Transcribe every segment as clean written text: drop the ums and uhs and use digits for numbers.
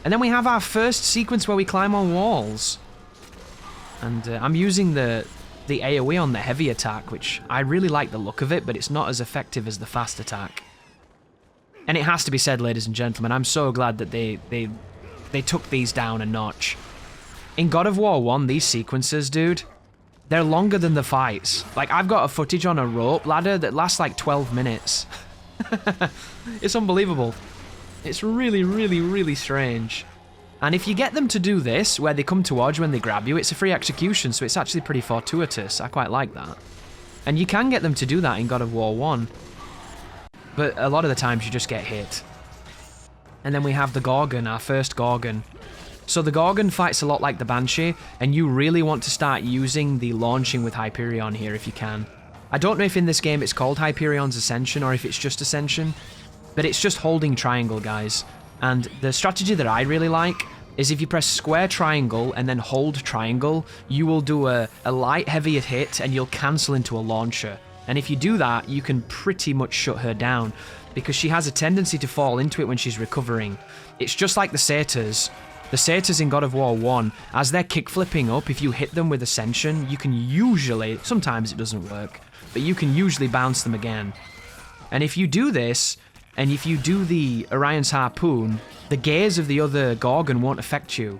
And then we have our first sequence where we climb on walls. And I'm using the AoE on the heavy attack, which I really like the look of it, but it's not as effective as the fast attack. And it has to be said, ladies and gentlemen, I'm so glad that they took these down a notch. In God of War 1, these sequences, dude, they're longer than the fights. Like, I've got a footage on a rope ladder that lasts like 12 minutes. It's unbelievable. It's really, really, really strange. And if you get them to do this, where they come towards you when they grab you, it's a free execution, so it's actually pretty fortuitous. I quite like that. And you can get them to do that in God of War 1. But a lot of the times you just get hit. And then we have the Gorgon, our first Gorgon. So the Gorgon fights a lot like the Banshee, and you really want to start using the launching with Hyperion here if you can. I don't know if in this game it's called Hyperion's Ascension or if it's just Ascension, but it's just holding triangle, guys. And the strategy that I really like is if you press square triangle and then hold triangle, you will do a light heavy hit and you'll cancel into a launcher. And if you do that, you can pretty much shut her down because she has a tendency to fall into it when she's recovering. It's just like the satyrs. The satyrs in God of War 1, as they're kick-flipping up, if you hit them with Ascension, you can usually, sometimes it doesn't work, but you can usually bounce them again. And if you do this, and if you do the Orion's Harpoon, the gaze of the other Gorgon won't affect you.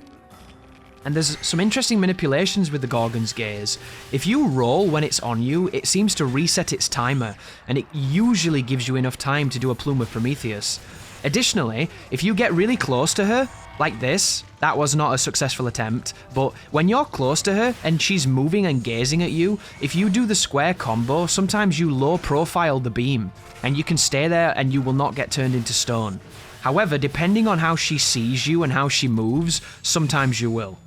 And there's some interesting manipulations with the Gorgon's gaze. If you roll when it's on you, it seems to reset its timer, and it usually gives you enough time to do a Plume of Prometheus. Additionally, if you get really close to her, like this, that was not a successful attempt, but when you're close to her and she's moving and gazing at you, if you do the square combo, sometimes you low profile the beam, and you can stay there and you will not get turned into stone. However, depending on how she sees you and how she moves, sometimes you will.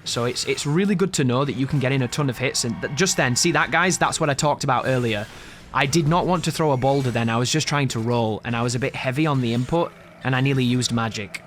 So it's really good to know that you can get in a ton of hits, and just then, see that, guys? That's what I talked about earlier. I did not want to throw a boulder then, I was just trying to roll, and I was a bit heavy on the input, and I nearly used magic.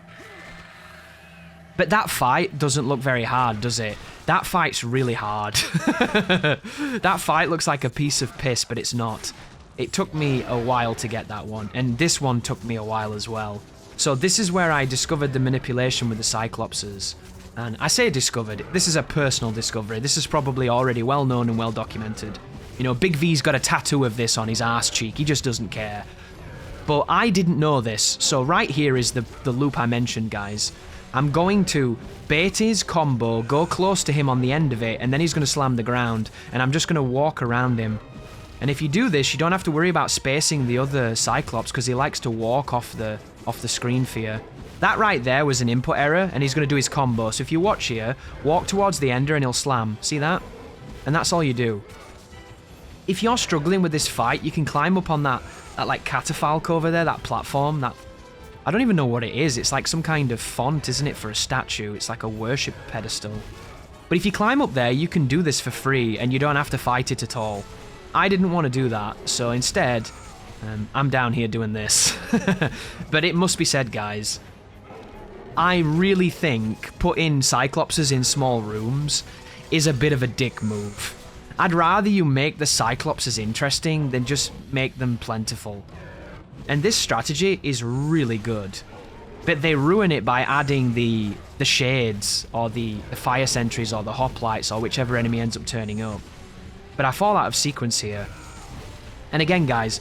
But that fight doesn't look very hard, does it? That fight's really hard. That fight looks like a piece of piss, but it's not. It took me a while to get that one, and this one took me a while as well. So this is where I discovered the manipulation with the Cyclopses. And I say discovered, this is a personal discovery. This is probably already well known and well documented. You know, Big V's got a tattoo of this on his arse cheek, he just doesn't care. But I didn't know this, so right here is the loop I mentioned, guys. I'm going to bait his combo, go close to him on the end of it, and then he's going to slam the ground, and I'm just going to walk around him. And if you do this, you don't have to worry about spacing the other Cyclops, because he likes to walk off the screen for you. That right there was an input error, and he's going to do his combo. So if you watch here, walk towards the ender and he'll slam. See that? And that's all you do. If you're struggling with this fight, you can climb up on that like catafalque over there, that platform, that... I don't even know what it is. It's like some kind of font, isn't it, for a statue? It's like a worship pedestal. But if you climb up there, you can do this for free, and you don't have to fight it at all. I didn't want to do that, so instead, I'm down here doing this. But it must be said, guys, I really think putting Cyclopses in small rooms is a bit of a dick move. I'd rather you make the Cyclopses interesting than just make them plentiful. And this strategy is really good, but they ruin it by adding the shades, or the fire sentries, or the hoplites, or whichever enemy ends up turning up. But I fall out of sequence here. And again, guys,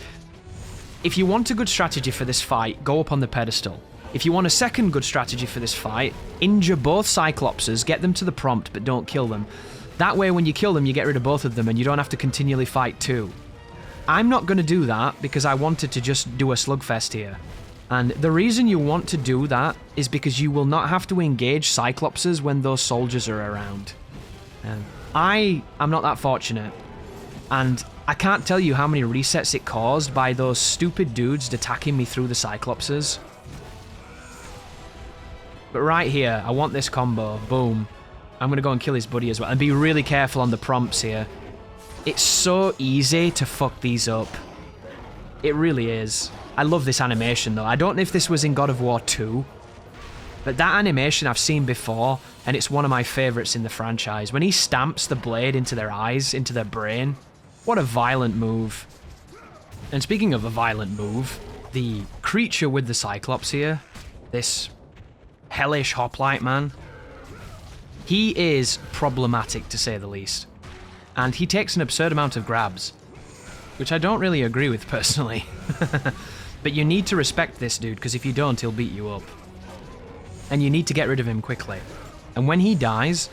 if you want a good strategy for this fight, go up on the pedestal. If you want a second good strategy for this fight, injure both Cyclopses, get them to the prompt, but don't kill them. That way, when you kill them, you get rid of both of them, and you don't have to continually fight two. I'm not going to do that because I wanted to just do a slugfest here. And the reason you want to do that is because you will not have to engage Cyclopses when those soldiers are around. I am not that fortunate. And I can't tell you how many resets it caused by those stupid dudes attacking me through the Cyclopses. But right here, I want this combo. Boom. I'm going to go and kill his buddy as well. And be really careful on the prompts here. It's so easy to fuck these up. It really is. I love this animation though. I don't know if this was in God of War 2, but that animation I've seen before, and it's one of my favourites in the franchise. When he stamps the blade into their eyes, into their brain, what a violent move. And speaking of a violent move, the creature with the Cyclops here, this hellish hoplite man. He is problematic, to say the least. And he takes an absurd amount of grabs, which I don't really agree with personally. But you need to respect this dude, because if you don't, he'll beat you up. And you need to get rid of him quickly. And when he dies,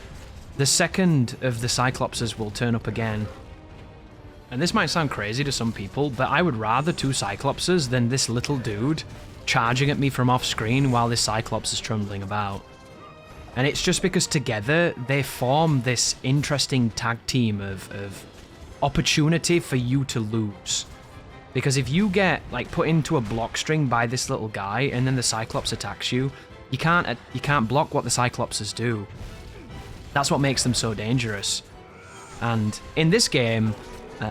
the second of the Cyclopses will turn up again. And this might sound crazy to some people, but I would rather 2 Cyclopses than this little dude charging at me from off screen while this Cyclops is trundling about. And it's just because together they form this interesting tag team of opportunity for you to lose. Because if you get like put into a block string by this little guy and then the Cyclops attacks you, you can't block what the Cyclopses do. That's what makes them so dangerous. And in this game,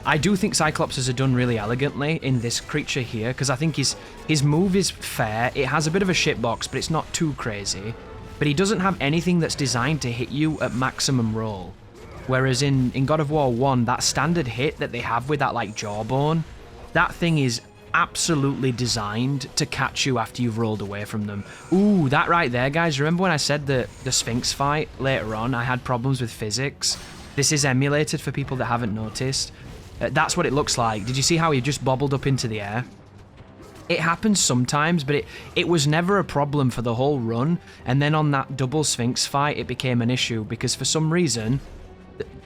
I do think Cyclopses are done really elegantly in this creature here, because I think his move is fair. It has a bit of a shitbox, but it's not too crazy. But he doesn't have anything that's designed to hit you at maximum roll. Whereas in God of War 1, that standard hit that they have with that like jawbone, that thing is absolutely designed to catch you after you've rolled away from them. Ooh, that right there, guys. Remember when I said that the Sphinx fight later on, I had problems with physics? This is emulated for people that haven't noticed. That's what it looks like. Did you see how he just bobbled up into the air? It happens sometimes, but it was never a problem for the whole run. And then on that double Sphinx fight, it became an issue because for some reason,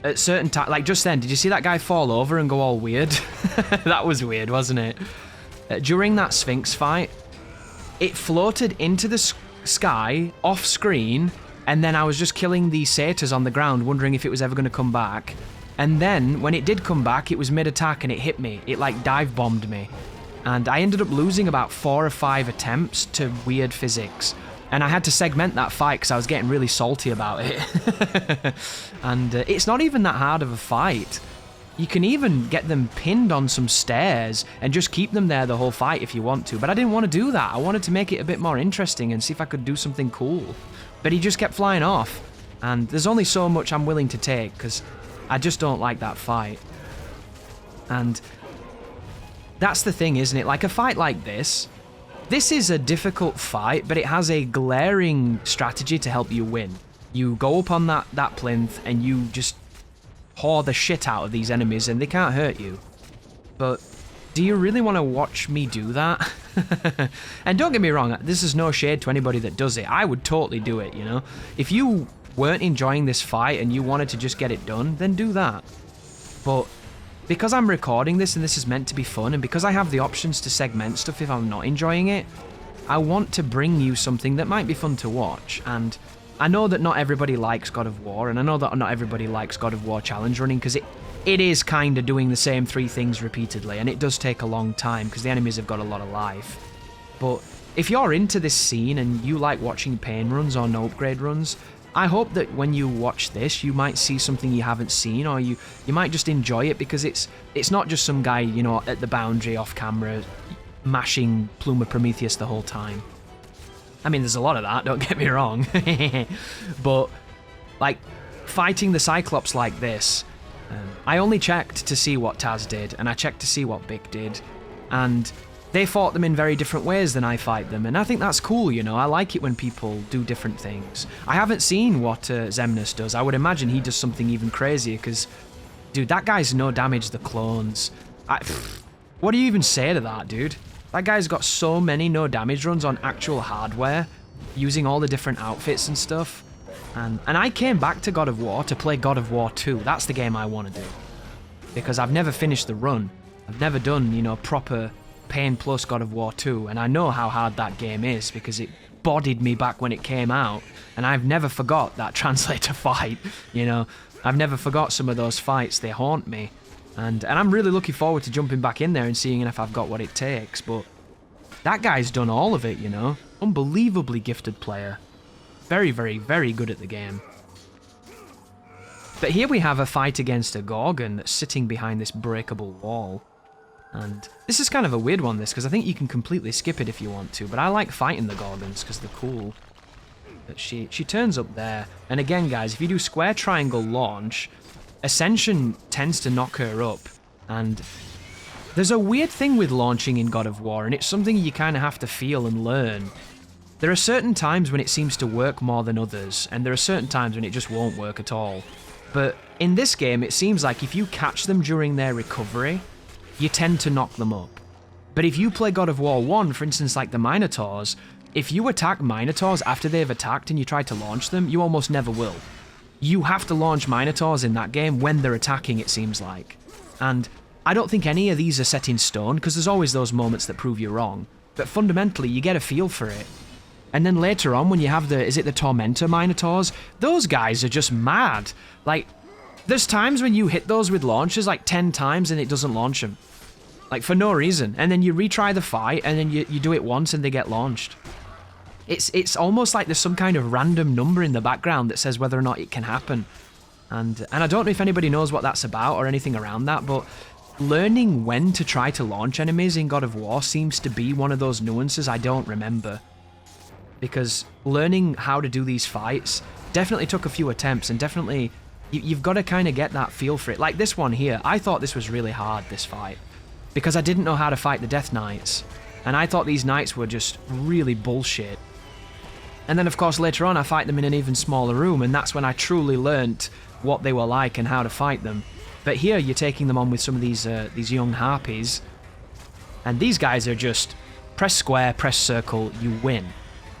at certain times, like just then, did you see that guy fall over and go all weird? That was weird, wasn't it? During that Sphinx fight, it floated into the sky, off screen, and then I was just killing these satyrs on the ground, wondering if it was ever going to come back. And then, when it did come back, it was mid-attack and it hit me. It like dive-bombed me. And I ended up losing about 4 or 5 attempts to weird physics. And I had to segment that fight because I was getting really salty about it. And it's not even that hard of a fight. You can even get them pinned on some stairs and just keep them there the whole fight if you want to. But I didn't want to do that. I wanted to make it a bit more interesting and see if I could do something cool. But he just kept flying off. And there's only so much I'm willing to take because I just don't like that fight. And that's the thing, isn't it? Like a fight like this is a difficult fight, but it has a glaring strategy to help you win. You go up on that plinth and you just whore the shit out of these enemies and they can't hurt you. But do you really want to watch me do that? And don't get me wrong, this is no shade to anybody that does it. I would totally do it, you know? If you weren't enjoying this fight and you wanted to just get it done, then do that. But because I'm recording this and this is meant to be fun, and because I have the options to segment stuff if I'm not enjoying it, I want to bring you something that might be fun to watch. And I know that not everybody likes God of War, and I know that not everybody likes God of War challenge running, because it is kind of doing the same 3 things repeatedly, and it does take a long time because the enemies have got a lot of life. But if you're into this scene and you like watching pain runs or no upgrade runs, I hope that when you watch this, you might see something you haven't seen, or you might just enjoy it because it's not just some guy, you know, at the boundary off camera mashing Plume of Prometheus the whole time. I mean, there's a lot of that, don't get me wrong. But, like, fighting the Cyclops like this, I only checked to see what Taz did, and I checked to see what Bick did, and they fought them in very different ways than I fight them, and I think that's cool, you know. I like it when people do different things. I haven't seen what Xemnas does. I would imagine he does something even crazier, because, dude, that guy's no damage the clones. What do you even say to that, dude? That guy's got so many no damage runs on actual hardware, using all the different outfits and stuff. And I came back to God of War to play God of War 2. That's the game I want to do. Because I've never finished the run. I've never done, you know, proper Pain plus God of War 2, and I know how hard that game is because it bodied me back when it came out, and I've never forgot that translator fight, you know. I've never forgot some of those fights. They haunt me, and I'm really looking forward to jumping back in there and seeing if I've got what it takes. But that guy's done all of it, you know. Unbelievably gifted player. Very, very, very good at the game. But here we have a fight against a Gorgon that's sitting behind this breakable wall. And this is kind of a weird one, this, because I think you can completely skip it if you want to, but I like fighting the Gorgons because they're cool. But she turns up there, and again, guys, if you do square triangle launch, Ascension tends to knock her up, and there's a weird thing with launching in God of War, and it's something you kind of have to feel and learn. There are certain times when it seems to work more than others, and there are certain times when it just won't work at all. But in this game, it seems like if you catch them during their recovery, you tend to knock them up. But if you play God of War 1, for instance, like the Minotaurs, if you attack Minotaurs after they've attacked and you try to launch them, you almost never will. You have to launch Minotaurs in that game when they're attacking, it seems like. And I don't think any of these are set in stone, because there's always those moments that prove you wrong. But fundamentally, you get a feel for it. And then later on, when you have the Tormentor Minotaurs, those guys are just mad. Like, there's times when you hit those with launchers like 10 times and it doesn't launch them. Like, for no reason. And then you retry the fight, and then you do it once and they get launched. It's almost like there's some kind of random number in the background that says whether or not it can happen. And I don't know if anybody knows what that's about or anything around that, but learning when to try to launch enemies in God of War seems to be one of those nuances I don't remember. Because learning how to do these fights definitely took a few attempts, and definitely you've got to kind of get that feel for it. Like this one here, I thought this was really hard, this fight, because I didn't know how to fight the Death Knights, and I thought these knights were just really bullshit. And then of course later on I fight them in an even smaller room, and that's when I truly learnt what they were like and how to fight them. But here you're taking them on with some of these young harpies, and these guys are just press square, press circle, you win.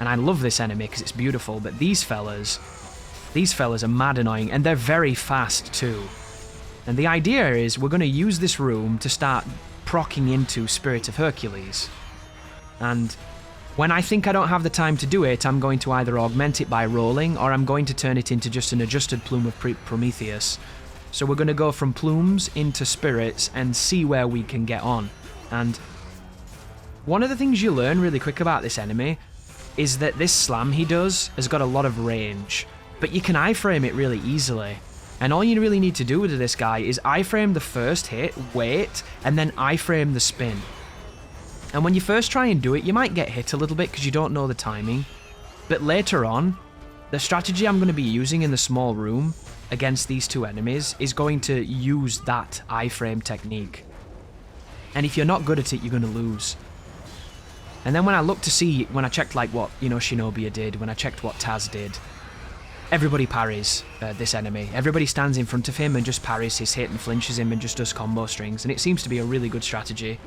And I love this enemy because it's beautiful, but these fellas are mad annoying, and they're very fast too. And the idea is we're going to use this room to start proccing into Spirit of Hercules. And when I think I don't have the time to do it, I'm going to either augment it by rolling, or I'm going to turn it into just an adjusted plume of Prometheus. So we're going to go from plumes into spirits and see where we can get on. And one of the things you learn really quick about this enemy is that this slam he does has got a lot of range, but you can iframe it really easily. And all you really need to do with this guy is iframe the first hit, wait, and then iframe the spin. And when you first try and do it, you might get hit a little bit because you don't know the timing. But later on, the strategy I'm going to be using in the small room against these two enemies is going to use that iframe technique. And if you're not good at it, you're going to lose. And then when I looked to see, when I checked like what, Shinobia did, when I checked what Taz did, everybody parries this enemy. Everybody stands in front of him and just parries his hit and flinches him and just does combo strings, and it seems to be a really good strategy.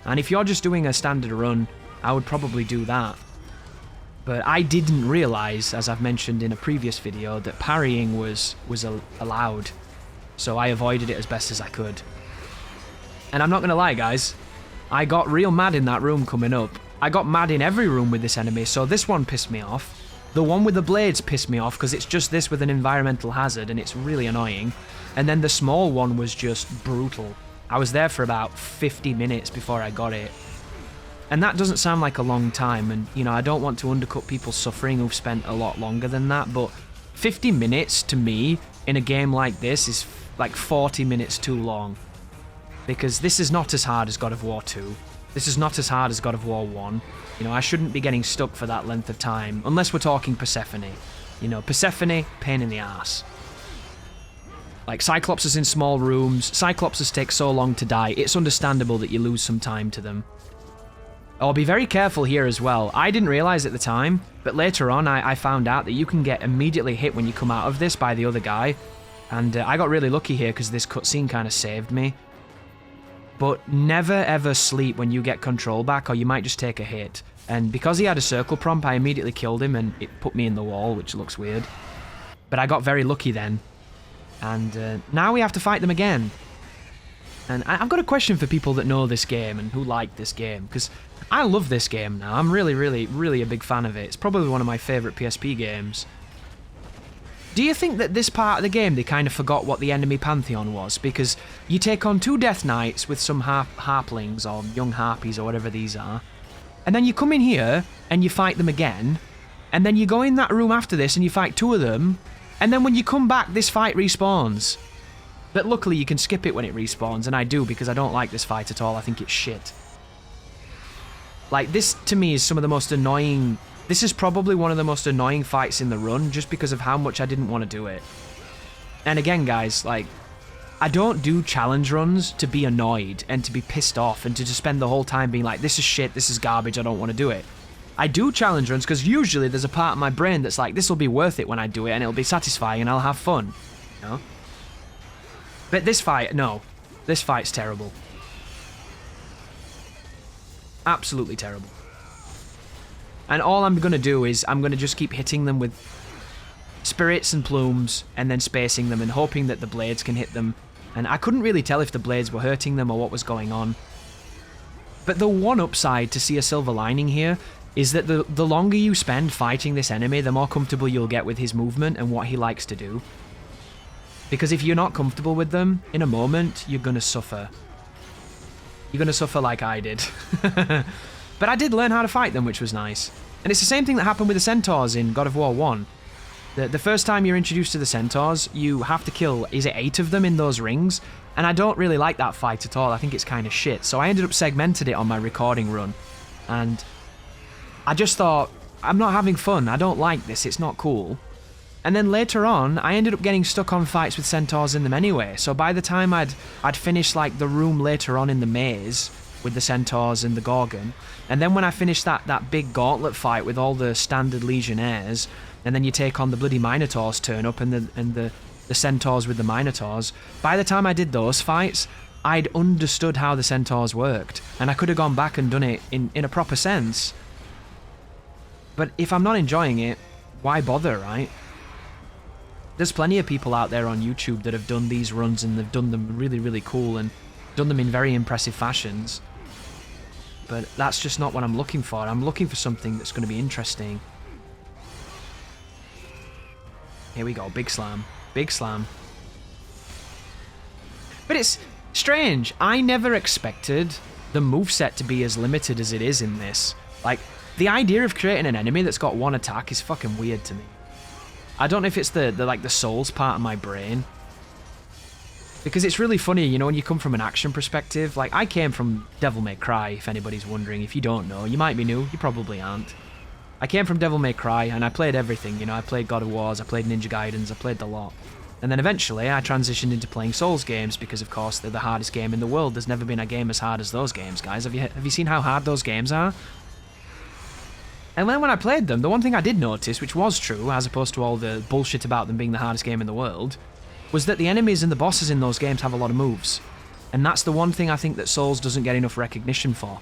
And if you're just doing a standard run, I would probably do that. But I didn't realise, as I've mentioned in a previous video, that parrying was allowed. So I avoided it as best as I could. And I'm not going to lie, guys, I got real mad in that room coming up. I got mad in every room with this enemy, so this one pissed me off. The one with the blades pissed me off because it's just this with an environmental hazard and it's really annoying. And then the small one was just brutal. I was there for about 50 minutes before I got it. And that doesn't sound like a long time, and I don't want to undercut people's suffering who've spent a lot longer than that, but 50 minutes to me in a game like this is like 40 minutes too long. Because this is not as hard as God of War 2. This is not as hard as God of War 1. I shouldn't be getting stuck for that length of time, unless we're talking Persephone. Persephone, pain in the ass. Like, Cyclops is in small rooms, Cyclops take so long to die, it's understandable that you lose some time to them. Oh, be very careful here as well. I didn't realise at the time, but later on I found out that you can get immediately hit when you come out of this by the other guy. And I got really lucky here because this cutscene kind of saved me. But never ever sleep when you get control back, or you might just take a hit. And because he had a circle prompt, I immediately killed him and it put me in the wall, which looks weird. But I got very lucky then. And now we have to fight them again. And I've got a question for people that know this game and who like this game, because I love this game now. I'm really, really, really a big fan of it. It's probably one of my favourite PSP games. Do you think that this part of the game they kind of forgot what the enemy pantheon was? Because you take on two Death Knights with some harplings or young harpies or whatever these are, and then you come in here and you fight them again, and then you go in that room after this and you fight two of them, and then when you come back this fight respawns. But luckily you can skip it when it respawns, and I do because I don't like this fight at all. I think it's shit. Like, this to me is some of the most annoying... This is probably one of the most annoying fights in the run, just because of how much I didn't want to do it. And again, guys, like, I don't do challenge runs to be annoyed and to be pissed off and to just spend the whole time being like, this is shit, this is garbage, I don't want to do it. I do challenge runs because usually there's a part of my brain that's like, this will be worth it when I do it and it'll be satisfying and I'll have fun. You know? But this fight, no. This fight's terrible. Absolutely terrible. And all I'm going to do is I'm going to just keep hitting them with spirits and plumes and then spacing them and hoping that the blades can hit them. And I couldn't really tell if the blades were hurting them or what was going on. But the one upside to see a silver lining here is that the longer you spend fighting this enemy, the more comfortable you'll get with his movement and what he likes to do. Because if you're not comfortable with them, in a moment, you're going to suffer. You're going to suffer like I did. But I did learn how to fight them, which was nice. And it's the same thing that happened with the centaurs in God of War 1. The first time you're introduced to the centaurs, you have to kill, is it 8 of them in those rings? And I don't really like that fight at all. I think it's kind of shit. So I ended up segmented it on my recording run. And I just thought, I'm not having fun. I don't like this. It's not cool. And then later on, I ended up getting stuck on fights with centaurs in them anyway. So by the time I'd finished like the room later on in the maze with the centaurs and the Gorgon, and then when I finished that big gauntlet fight with all the standard legionnaires, and then you take on the bloody minotaurs turn up and the centaurs with the minotaurs, by the time I did those fights, I'd understood how the centaurs worked, and I could have gone back and done it in a proper sense. But if I'm not enjoying it, why bother, right? There's plenty of people out there on YouTube that have done these runs and they've done them really, really cool and done them in very impressive fashions. But that's just not what I'm looking for. I'm looking for something that's going to be interesting. Here we go, big slam. Big slam. But it's strange. I never expected the moveset to be as limited as it is in this. Like, the idea of creating an enemy that's got one attack is fucking weird to me. I don't know if it's the souls part of my brain. Because it's really funny, you know, when you come from an action perspective. Like, I came from Devil May Cry, if anybody's wondering. If you don't know, you might be new, you probably aren't. I came from Devil May Cry, and I played everything, you know. I played God of Wars, I played Ninja Gaidens, I played the lot. And then eventually, I transitioned into playing Souls games, because of course, they're the hardest game in the world. There's never been a game as hard as those games, guys. Have you seen how hard those games are? And then when I played them, the one thing I did notice, which was true, as opposed to all the bullshit about them being the hardest game in the world, was that the enemies and the bosses in those games have a lot of moves. And that's the one thing I think that Souls doesn't get enough recognition for.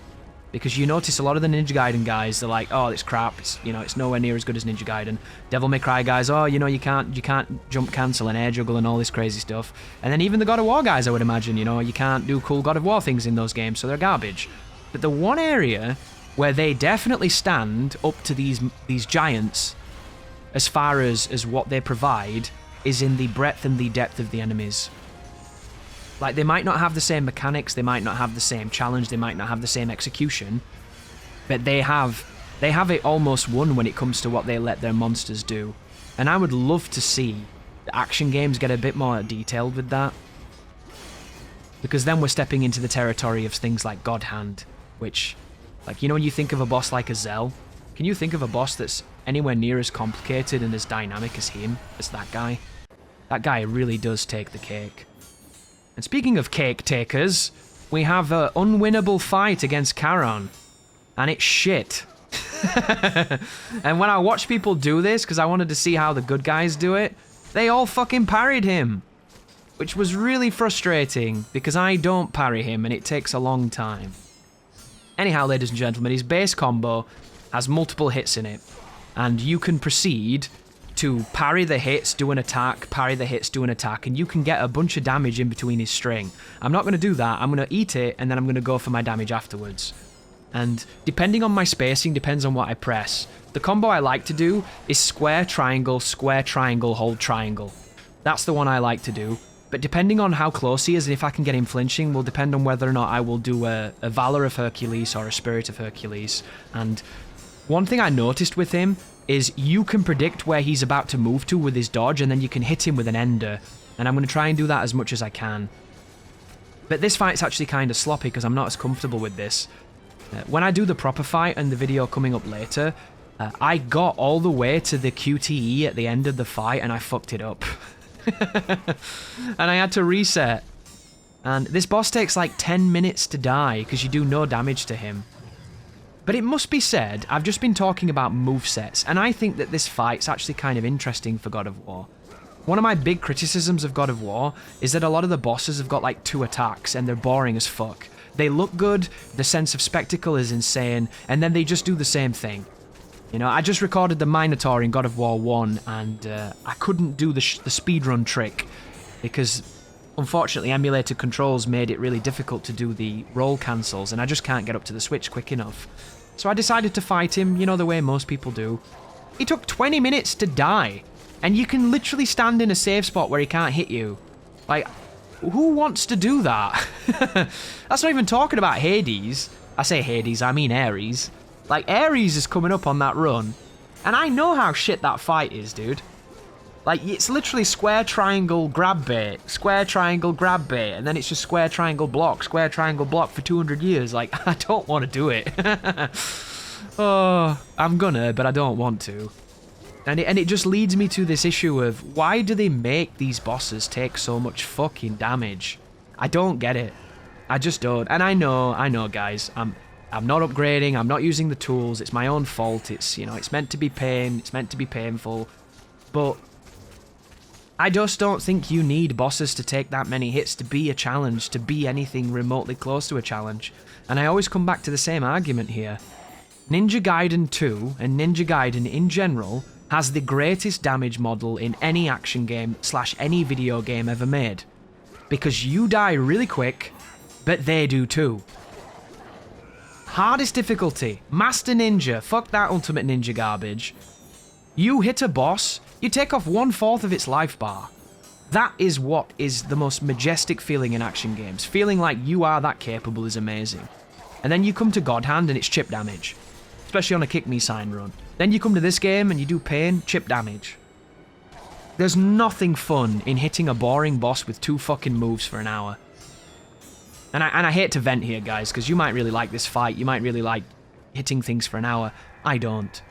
Because you notice a lot of the Ninja Gaiden guys, they're like, oh, it's crap, it's nowhere near as good as Ninja Gaiden. Devil May Cry guys, oh, you can't jump cancel and air juggle and all this crazy stuff. And then even the God of War guys, I would imagine, you can't do cool God of War things in those games, so they're garbage. But the one area where they definitely stand up to these giants as far as what they provide is in the breadth and the depth of the enemies. Like, they might not have the same mechanics, they might not have the same challenge, they might not have the same execution, but they have it almost won when it comes to what they let their monsters do. And I would love to see the action games get a bit more detailed with that. Because then we're stepping into the territory of things like God Hand, which, like, you know, when you think of a boss like a Zell, can you think of a boss that's anywhere near as complicated and as dynamic as him, as that guy? That guy really does take the cake. And speaking of cake takers, we have an unwinnable fight against Charon. And it's shit. And when I watch people do this, because I wanted to see how the good guys do it, they all fucking parried him. Which was really frustrating, because I don't parry him and it takes a long time. Anyhow, ladies and gentlemen, his base combo has multiple hits in it. And you can proceed to parry the hits, do an attack, parry the hits, do an attack, and you can get a bunch of damage in between his string. I'm not going to do that. I'm going to eat it, and then I'm going to go for my damage afterwards. And depending on my spacing, depends on what I press. The combo I like to do is square, triangle, hold triangle. That's the one I like to do. But depending on how close he is and if I can get him flinching will depend on whether or not I will do a Valor of Hercules or a Spirit of Hercules. And one thing I noticed with him is you can predict where he's about to move to with his dodge, and then you can hit him with an ender. And I'm going to try and do that as much as I can. But this fight's actually kind of sloppy because I'm not as comfortable with this. When I do the proper fight and the video coming up later, I got all the way to the QTE at the end of the fight and I fucked it up. And I had to reset. And this boss takes like 10 minutes to die because you do no damage to him. But it must be said, I've just been talking about movesets, and I think that this fight's actually kind of interesting for God of War. One of my big criticisms of God of War is that a lot of the bosses have got like 2 attacks and they're boring as fuck. They look good, the sense of spectacle is insane, and then they just do the same thing. You know, I just recorded the Minotaur in God of War 1 and I couldn't do the speedrun trick because unfortunately emulator controls made it really difficult to do the roll cancels and I just can't get up to the switch quick enough. So I decided to fight him, you know, the way most people do. He took 20 minutes to die. And you can literally stand in a safe spot where he can't hit you. Like, who wants to do that? That's not even talking about Hades. I say Hades, I mean Ares. Like, Ares is coming up on that run. And I know how shit that fight is, dude. Like, it's literally square, triangle, grab bait. Square, triangle, grab bait. And then it's just square, triangle, block. Square, triangle, block for 200 years. Like, I don't want to do it. Oh, I'm gonna, but I don't want to. And it just leads me to this issue of why do they make these bosses take so much fucking damage? I don't get it. I just don't. And I know, guys. I'm not upgrading. I'm not using the tools. It's my own fault. It's, you know, it's meant to be pain. It's meant to be painful. But I just don't think you need bosses to take that many hits to be a challenge, to be anything remotely close to a challenge. And I always come back to the same argument here. Ninja Gaiden 2 and Ninja Gaiden in general has the greatest damage model in any action game / any video game ever made. Because you die really quick, but they do too. Hardest difficulty, Master Ninja, fuck that Ultimate Ninja garbage. You hit a boss, you take off 1/4 of its life bar. That is what is the most majestic feeling in action games. Feeling like you are that capable is amazing. And then you come to God Hand and it's chip damage. Especially on a kick me sign run. Then you come to this game and you do pain, chip damage. There's nothing fun in hitting a boring boss with 2 fucking moves for an hour. And I hate to vent here, guys, because you might really like this fight. You might really like hitting things for an hour. I don't.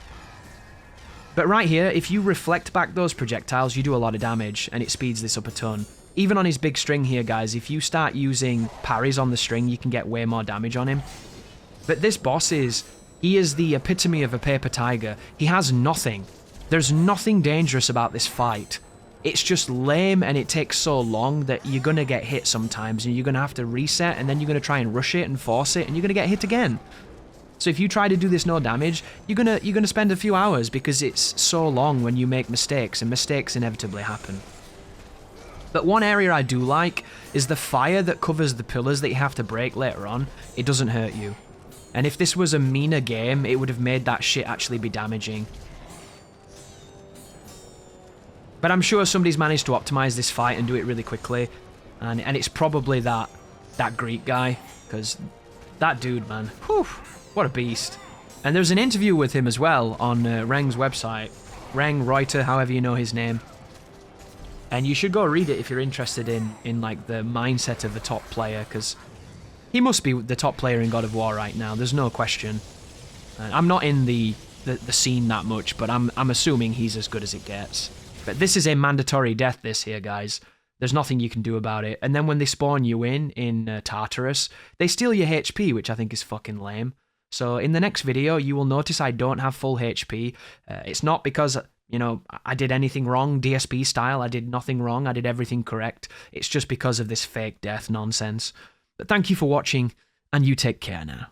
But right here, if you reflect back those projectiles, you do a lot of damage, and it speeds this up a ton. Even on his big string here, guys, if you start using parries on the string, you can get way more damage on him. But this boss he is the epitome of a paper tiger. He has nothing. There's nothing dangerous about this fight. It's just lame and it takes so long that you're going to get hit sometimes and you're going to have to reset and then you're going to try and rush it and force it and you're going to get hit again. So if you try to do this no damage, you're going to spend a few hours because it's so long when you make mistakes and mistakes inevitably happen. But one area I do like is the fire that covers the pillars that you have to break later on. It doesn't hurt you. And if this was a meaner game, it would have made that shit actually be damaging. But I'm sure somebody's managed to optimize this fight and do it really quickly. And it's probably that Greek guy. Because that dude, man, whew, what a beast. And there's an interview with him as well on Reng's website. Reng Reuter, however you know his name. And you should go read it if you're interested in like the mindset of the top player, because he must be the top player in God of War right now. There's no question. I'm not in the scene that much, but I'm assuming he's as good as it gets. But this is a mandatory death, this here, guys. There's nothing you can do about it. And then when they spawn you in Tartarus, they steal your HP, which I think is fucking lame. So in the next video, you will notice I don't have full HP. It's not because, you know, I did anything wrong, DSP style. I did nothing wrong. I did everything correct. It's just because of this fake death nonsense. But thank you for watching, and you take care now.